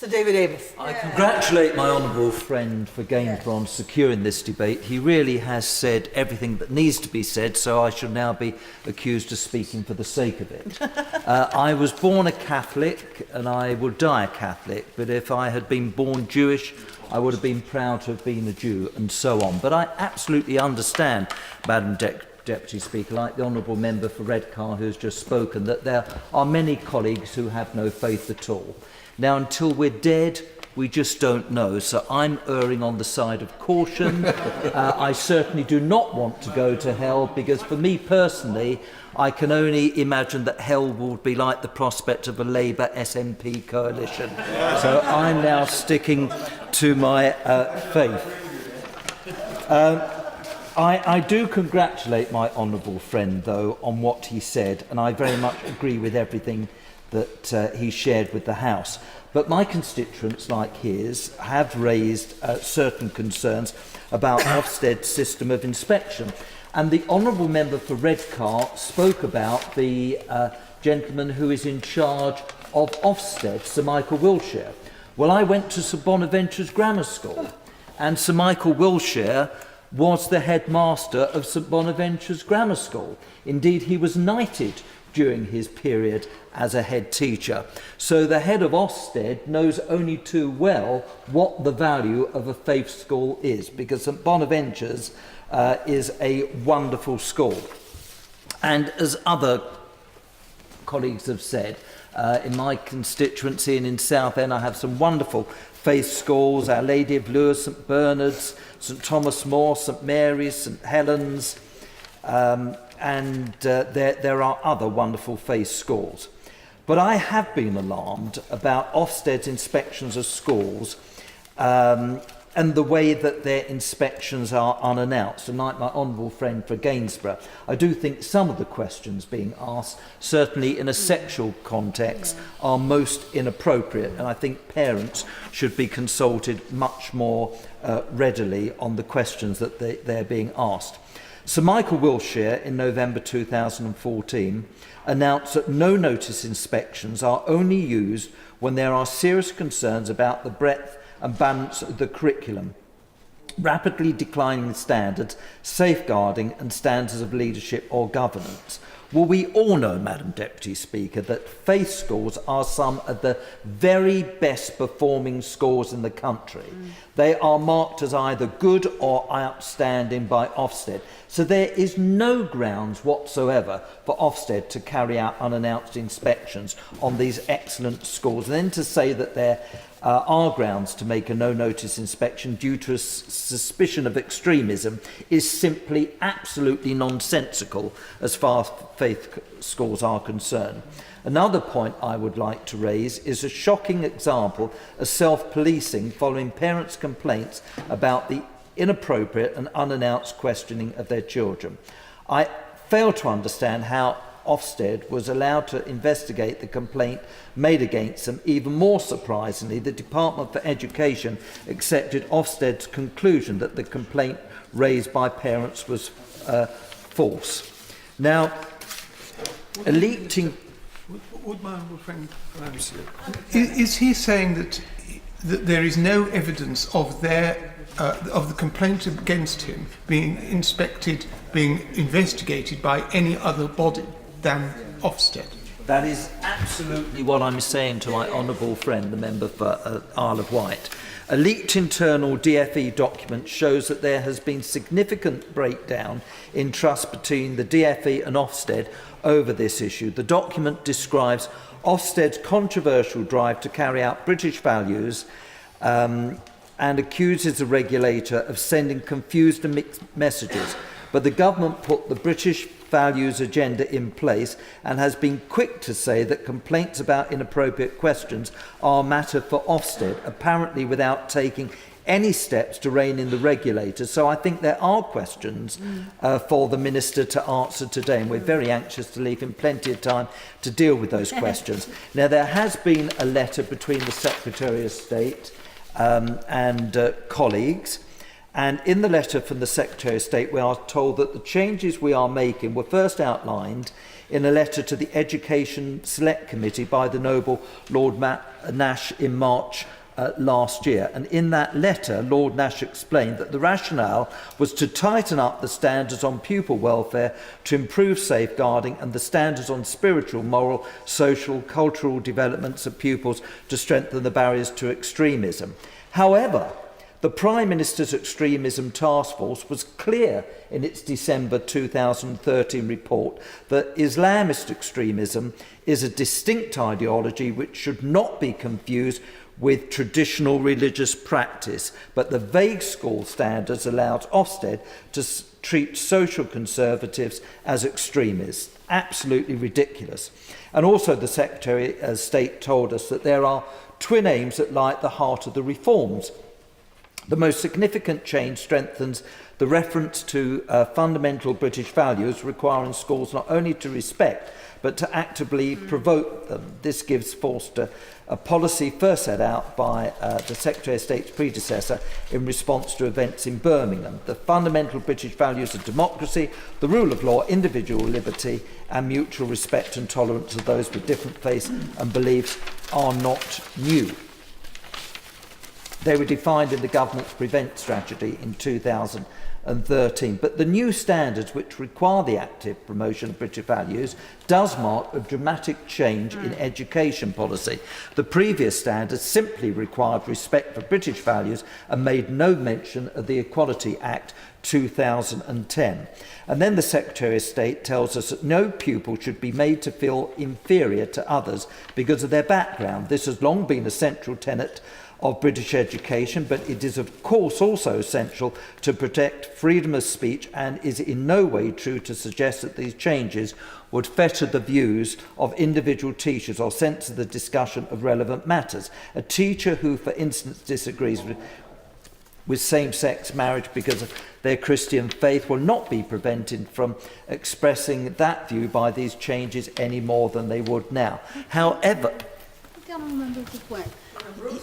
Sir David Amess. I congratulate my honourable friend for Gainsborough on securing this debate. He really has said everything that needs to be said, so I shall now be accused of speaking for the sake of it. I was born a Catholic and I will die a Catholic, but if I had been born Jewish, I would have been proud to have been a Jew, and so on. But I absolutely understand, Madam Deputy Speaker, like the Honourable Member for Redcar who has just spoken, that there are many colleagues who have no faith at all. Now, until we're dead, we just don't know. So I'm erring on the side of caution. I certainly do not want to go to hell, because for me personally, I can only imagine that hell will be like the prospect of a Labour SNP coalition. So I'm now sticking to my faith. I do congratulate my honourable friend, though, on what he said, and I very much agree with everything that he shared with the House. But my constituents, like his, have raised certain concerns about Ofsted's system of inspection. And the Honourable Member for Redcar spoke about the gentleman who is in charge of Ofsted, Sir Michael Wiltshire. Well, I went to Sir Bonaventure's Grammar School, and Sir Michael Wiltshire was the headmaster of St Bonaventure's Grammar School. Indeed, he was knighted during his period as a head teacher. So the head of Ofsted knows only too well what the value of a faith school is, because St Bonaventure's is a wonderful school. And as other colleagues have said, in my constituency and in Southend, I have some wonderful faith schools: Our Lady of Lourdes, St Bernard's, St Thomas More, St Mary's, St Helens, and there are other wonderful faith schools. But I have been alarmed about Ofsted's inspections of schools and the way that their inspections are unannounced. And like my honourable friend for Gainsborough, I do think some of the questions being asked, certainly in a sexual context, are most inappropriate. And I think parents should be consulted much more readily on the questions that they're being asked. Sir Michael Wiltshire, in November 2014, announced that no notice inspections are only used when there are serious concerns about the breadth and balance of the curriculum, rapidly declining standards, safeguarding and standards of leadership or governance. Well, we all know, Madam Deputy Speaker, that faith schools are some of the very best performing schools in the country. They are marked as either good or outstanding by Ofsted. So there is no grounds whatsoever for Ofsted to carry out unannounced inspections on these excellent schools. And then to say that there are grounds to make a no-notice inspection due to a suspicion of extremism is simply absolutely nonsensical as far as faith schools are concerned. Another point I would like to raise is a shocking example of self-policing following parents' complaints about the inappropriate and unannounced questioning of their children. I fail to understand how Ofsted was allowed to investigate the complaint made against them. Even more surprisingly, the Department for Education accepted Ofsted's conclusion that the complaint raised by parents was false. Now, a leaked Would my honourable friend is he saying that there is no evidence of the complaint against him being inspected, being investigated by any other body than Ofsted? That is absolutely what I'm saying to my honourable friend, the member for Isle of Wight. A leaked internal DFE document shows that there has been significant breakdown in trust between the DFE and Ofsted over this issue. The document describes Ofsted's controversial drive to carry out British values and accuses the regulator of sending confused and mixed messages. But the government put the British values agenda in place and has been quick to say that complaints about inappropriate questions are a matter for Ofsted, apparently without taking any steps to rein in the regulator. So I think there are questions for the Minister to answer today, and we're very anxious to leave him plenty of time to deal with those questions. Now, there has been a letter between the Secretary of State and colleagues, and in the letter from the Secretary of State we are told that the changes we are making were first outlined in a letter to the Education Select Committee by the Noble Lord Nash in March last year. And in that letter, Lord Nash explained that the rationale was to tighten up the standards on pupil welfare, to improve safeguarding, and the standards on spiritual, moral, social, cultural developments of pupils to strengthen the barriers to extremism. However, the Prime Minister's Extremism Task Force was clear in its December 2013 report that Islamist extremism is a distinct ideology which should not be confused with traditional religious practice, but the vague school standards allowed Ofsted to treat social conservatives as extremists. Absolutely ridiculous. And also the Secretary of State told us that there are twin aims that lie at the heart of the reforms. The most significant change strengthens the reference to fundamental British values, requiring schools not only to respect but to actively provoke them. This gives force to a policy first set out by the Secretary of State's predecessor in response to events in Birmingham. The fundamental British values of democracy, the rule of law, individual liberty and mutual respect and tolerance of those with different faiths and beliefs are not new. They were defined in the government's Prevent strategy in 2013. But the new standards which require the active promotion of British values does mark a dramatic change in education policy. The previous standards simply required respect for British values and made no mention of the Equality Act 2010. And then the Secretary of State tells us that no pupil should be made to feel inferior to others because of their background. This has long been a central tenet of British education, but it is of course also essential to protect freedom of speech and is in no way true to suggest that these changes would fetter the views of individual teachers or censor the discussion of relevant matters. A teacher who, for instance, disagrees with same-sex marriage because of their Christian faith will not be prevented from expressing that view by these changes any more than they would now. However,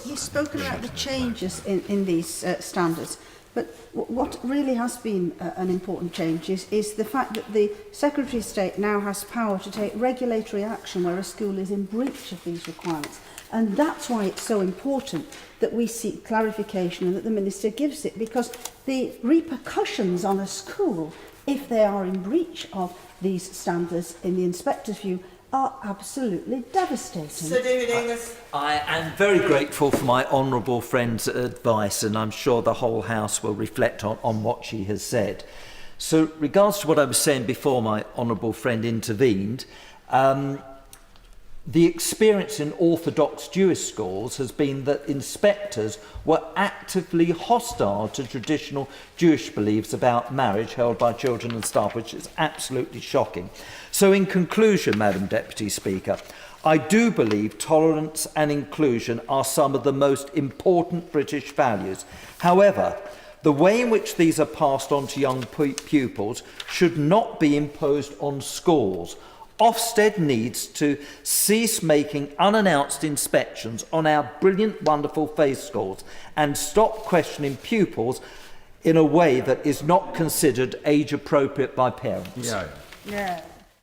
You've spoken about the changes in these standards, but what really has been an important change is the fact that the Secretary of State now has power to take regulatory action where a school is in breach of these requirements. And that's why it's so important that we seek clarification and that the Minister gives it, because the repercussions on a school, if they are in breach of these standards in the inspector's view, are absolutely devastating. Sir David Amess. I am very grateful for my honourable friend's advice, and I'm sure the whole House will reflect on what she has said. So, regards to what I was saying before my honourable friend intervened, the experience in Orthodox Jewish schools has been that inspectors were actively hostile to traditional Jewish beliefs about marriage held by children and staff, which is absolutely shocking. So in conclusion, Madam Deputy Speaker, I do believe tolerance and inclusion are some of the most important British values. However, the way in which these are passed on to young pupils should not be imposed on schools. Ofsted needs to cease making unannounced inspections on our brilliant, wonderful faith schools and stop questioning pupils in a way that is not considered age appropriate by parents. Yeah.